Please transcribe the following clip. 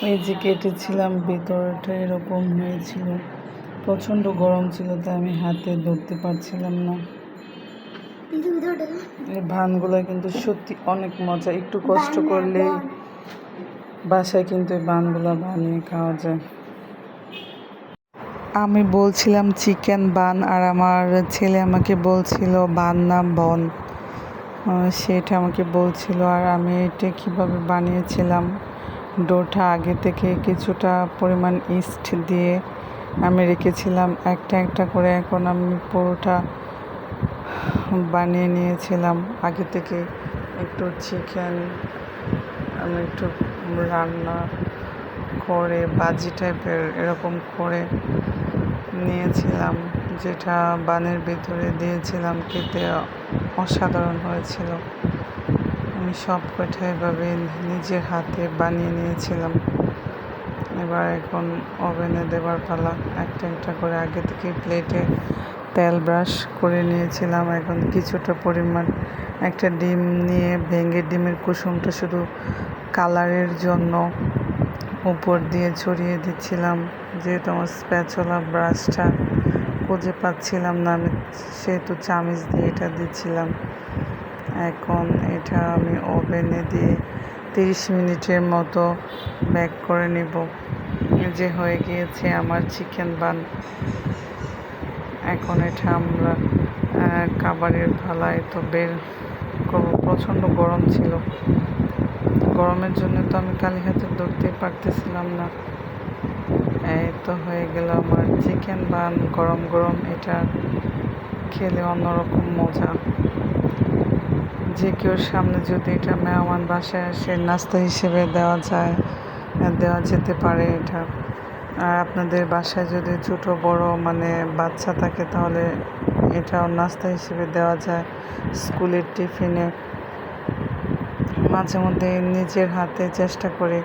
এই যে কেটেছিলাম ভিতরটা এরকম হয়েছিল, প্রচণ্ড গরম ছিল তাই আমি হাতে ধরতে পারছিলাম না। এই বানগুলো কিন্তু সত্যি অনেক মজা, একটু কষ্ট করলেই বাসায় কিন্তু এই বানগুলো বানিয়ে খাওয়া যায়। আমি বলছিলাম চিকেন বান আর আমার ছেলে আমাকে বলছিল বান না বন, সেটা আমাকে বলছিল। আর আমি এটা কীভাবে বানিয়েছিলাম, ডোটা আগে থেকে কিছুটা পরিমাণ ইস্ট দিয়ে আমি রেখেছিলাম একটা একটা করে। এখন আমি পুরোটা বানিয়ে নিয়েছিলাম আগে থেকে। একটু চিকেন আমি একটু রান্না করে বাজি টাইপের এরকম করে নিয়েছিলাম, যেটা বানের ভিতরে দিয়েছিলাম, খেতে অসাধারণ হয়েছিল। আমি সব কটা এভাবে নিজের হাতে বানিয়ে নিয়েছিলাম। এবার এখন ওভেনে দেওয়ার পালা। একটা একটা করে আগে থেকে প্লেটে তেল ব্রাশ করে নিয়েছিলাম। এখন কিছুটা পরিমাণ একটা ডিম নিয়ে ভেঙে ডিমের কুসুমটা শুধু কালারের জন্য উপর দিয়ে ছড়িয়ে দিচ্ছিলাম, যেহেতু আমার স্প্যাচুলা ব্রাশটা খুঁজে পাচ্ছিলাম না, আমি সেহেতু চামিচ দিয়ে এটা দিচ্ছিলাম। এখন এটা আমি ওভেনে দিয়ে 30 মিনিটের মতো বেক করে নিব। যে হয়ে গিয়েছে আমার চিকেন বান। এখন এটা আমরা খাবারের থালায় তো বের করব। প্রচণ্ড গরম ছিল, গরমের জন্য তো আমি খালি হাতে ধরতে পারতেছিলাম না। এই তো হয়ে গেল আমার চিকেন বান গরম গরম। এটা খেলে অন্যরকম মজা। যে কেউ সামনে যদি এটা মেহমান বাসায় আসে নাস্তা হিসেবে দেওয়া যেতে পারে এটা। আর আপনাদের বাসায় যদি ছোটো বড় বাচ্চা থাকে তাহলে এটাও নাস্তা হিসেবে দেওয়া যায়। স্কুলের টিফিনে মাঝে মধ্যে নিজের হাতে চেষ্টা করে